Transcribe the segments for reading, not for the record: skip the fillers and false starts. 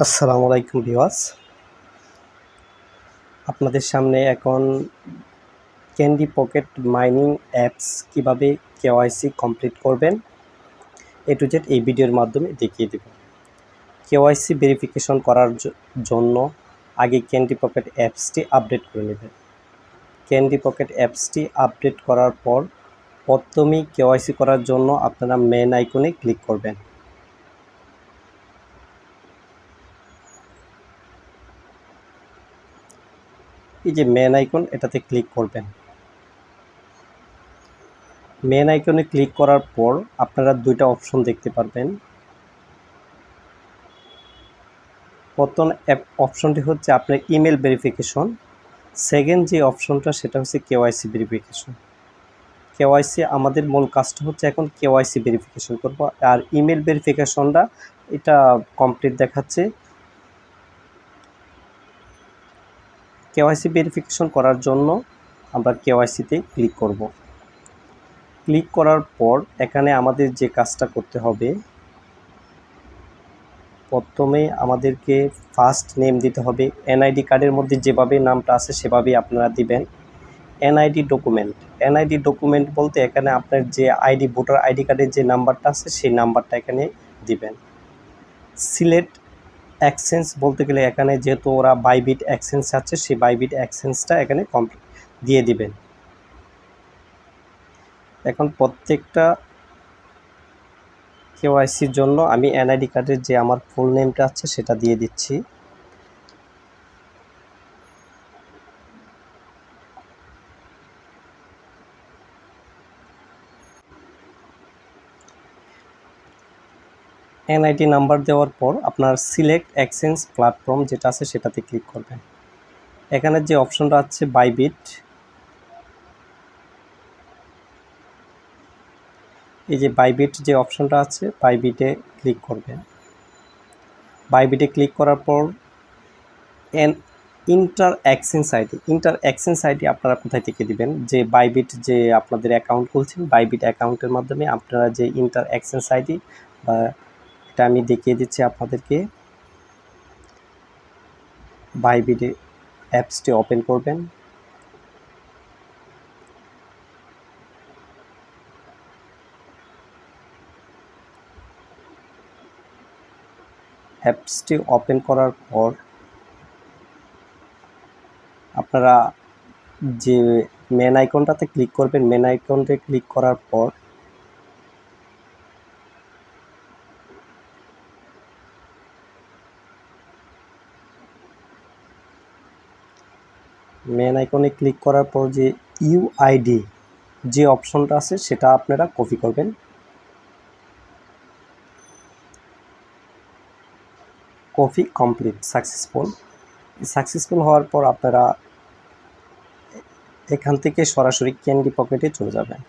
আসসালামু আলাইকুম ভিউয়ার্স, আপনাদের সামনে এখন ক্যান্ডি পকেট মাইনিং অ্যাপস কিভাবে কেওয়াইসি কমপ্লিট করবেন এ টু জেড এই ভিডিওর মাধ্যমে দেখিয়ে দেব। কেওয়াইসি ভেরিফিকেশন করার জন্য আগে ক্যান্ডি পকেট অ্যাপসটি আপডেট করে নেবেন। ক্যান্ডি পকেট অ্যাপসটি আপডেট করার পর প্রথমেই কেওয়াইসি করার জন্য আপনারা মেন আইকনে ক্লিক করবেন। এই যে মেন আইকন, এটাতে ক্লিক করবেন। মেন আইকনে ক্লিক করার পর আপনারা দুইটা অপশন দেখতে পারবেন। প্রথম অপশনটি হচ্ছে আপনার ইমেল ভেরিফিকেশন, সেকেন্ড যে অপশনটা সেটা হচ্ছে কেওয়াইসি ভেরিফিকেশন। কেওয়াইসি আমাদের মূল কাজটা হচ্ছে এখন কেওয়াইসি ভেরিফিকেশন করব, আর ইমেল ভেরিফিকেশনটা এটা কমপ্লিট দেখাচ্ছে। কেওয়াইসি ভেরিফিকেশন করার জন্য আমরা কেওয়াইসিতে ক্লিক করব। ক্লিক করার পর এখানে আমাদের যে কাজটা করতে হবে, প্রথমে আমাদেরকে ফার্স্ট নেম দিতে হবে। এনআইডি কার্ডের মধ্যে যেভাবে নামটা আছে সেভাবেই আপনারা দিবেন। এনআইডি ডকুমেন্ট বলতে এখানে আপনার যে আইডি, ভোটার আইডি কার্ডের যে নাম্বারটা আছে সেই নাম্বারটা এখানে দিবেন। সিলেক্ট এক্সচেঞ্জ বলতে গেলে এখানে যেহেতু ওরা বাইবিট এক্সচেঞ্জ আছে, সেই বাইবিট এক্সচেঞ্জটা এখানে কমপ্লিট দিয়ে দিবেন। এখন প্রত্যেকটা কেওয়াইসির জন্য আমি এনআইডি কার্ডের যে আমার ফুল নেমটা আছে সেটা দিয়ে দিচ্ছি। এনআইডি নাম্বার দেওয়ার পর আপনার সিলেক্ট এক্সচেঞ্জ প্ল্যাটফর্ম যেটা আছে সেটাতে ক্লিক করবেন। এখানে যে অপশনটা আছে বাইবিট, এই যে বাইবিট যে অপশনটা আছে বাইবিটে ক্লিক করবেন। বাইবিটে ক্লিক করার পর ইন্টার এক্সচেঞ্জ আইডি আপনারা কোথায় থেকে দিবেন, যে বাইবিট যে আপনাদের অ্যাকাউন্ট খুলছেন বাইবিট অ্যাকাউন্টের মাধ্যমে আপনারা যে ইন্টার এক্সচেঞ্জ আইডি, বা এটা আমি দেখিয়ে দিচ্ছি আপনাদেরকে। বাইবিট অ্যাপসটি ওপেন করবেন। অ্যাপসটি ওপেন করার পর আপনারা যে মেন আইকনটাতে ক্লিক করবেন। মেন আইকনতে ক্লিক করার পর যে ইউআইডি যে অপশনটা আছে সেটা আপনারা কপি করবেন। কপি কমপ্লিট, সাকসেসফুল হওয়ার পর আপনারা এখান থেকে সরাসরি ক্যান্ডি পকেটে চলে যাবেন।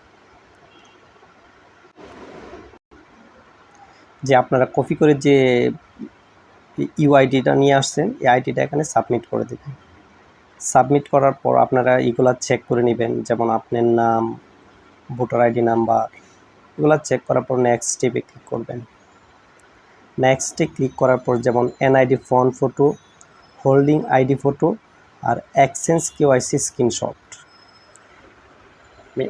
যে আপনারা কপি করে যে ইউআইডিটা নিয়ে আসছেন এই আইডিটা এখানে সাবমিট করে দেবেন। সাবমিট করার পর আপনারা এগুলা চেক করে নেবেন, যেমন আপনার নাম, ভোটার আইডি নাম্বার, এগুলো চেক করার পর নেক্সট স্টেপে ক্লিক করবেন। নেক্সটে ক্লিক করার পর যেমন NID front photo, holding ID photo আর এক্সচেঞ্জ কেওয়াইসি স্ক্রিনশট, আমি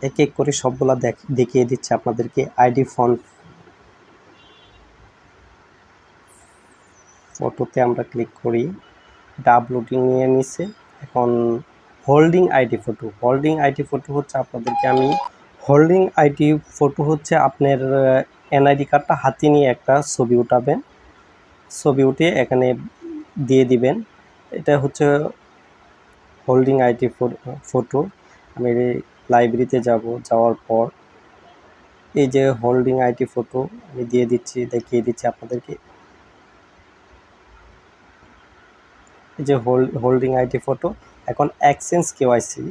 এক এক করে সবগুলা দেখিয়ে দিচ্ছি আপনাদেরকে। আইডি ফ্রন্ট ফটোতে আমরা ক্লিক করি, এটা আপলোডিং নিয়ে নিছে। এখন হোল্ডিং আইডি ফটো হচ্ছে আপনাদেরকে আমি আপনার এনআইডি কার্ডটা হাতে নিয়ে একটা ছবি উঠাবেন, ছবি উঠিয়ে এখানে দিয়ে দিবেন। এটা হচ্ছে হোল্ডিং আইডি ফটো। আমি লাইব্রেরিতে যাওয়ার পর এই যে হোল্ডিং আইডি ফটো আমি দেখিয়ে দিচ্ছি আপনাদেরকে। এই যে হোল্ডিং আইডি ফটো। এখন এক্সচেঞ্জ কেওয়াইসি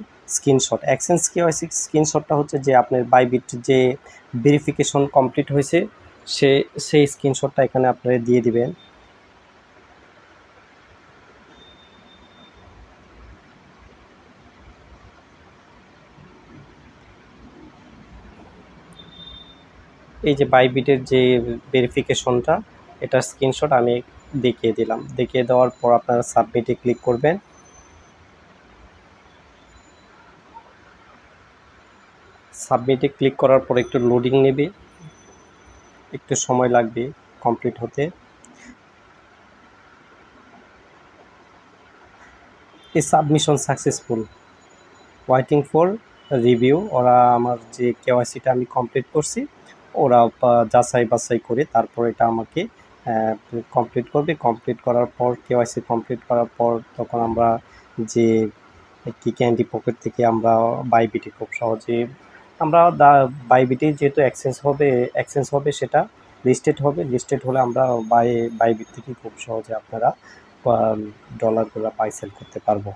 স্ক্রিনশটটা হচ্ছে যে আপনার বাইবিট যে ভেরিফিকেশন কমপ্লিট হয়েছে সেই স্ক্রিনশটটা এখানে আপনারা দিয়ে দিবেন। এই যে বাইবিটের যে ভেরিফিকেশনটা, এটার স্ক্রিনশট আমি দেখিয়ে দিলাম। দেখিয়ে দেওয়ার পর আপনারা সাবমিটে ক্লিক করবেন। সাবমিটে ক্লিক করার পর একটু লোডিং নেবে, একটু সময় লাগবে কমপ্লিট হতে। এই submission successful, waiting for review. ওরা আমার যে কেওয়াইসিটা আমি কমপ্লিট করছি, ওরা যাচাই বাছাই করে তারপর এটা আমাকে কমপ্লিট করবে। কমপ্লিট করার পর কেওয়াইসি কমপ্লিট করার পর তখন আমরা যে ক্যান্ডি পকেট থেকে আমরা বাইবিটে খুব সহজে আমরা বাইবিটে যেহেতু এক্সচেঞ্জ হবে সেটা লিস্টেড হলে আমরা বাইবিট থেকে খুব সহজে আপনারা ডলারগুলো বাই সেল করতে পারবো।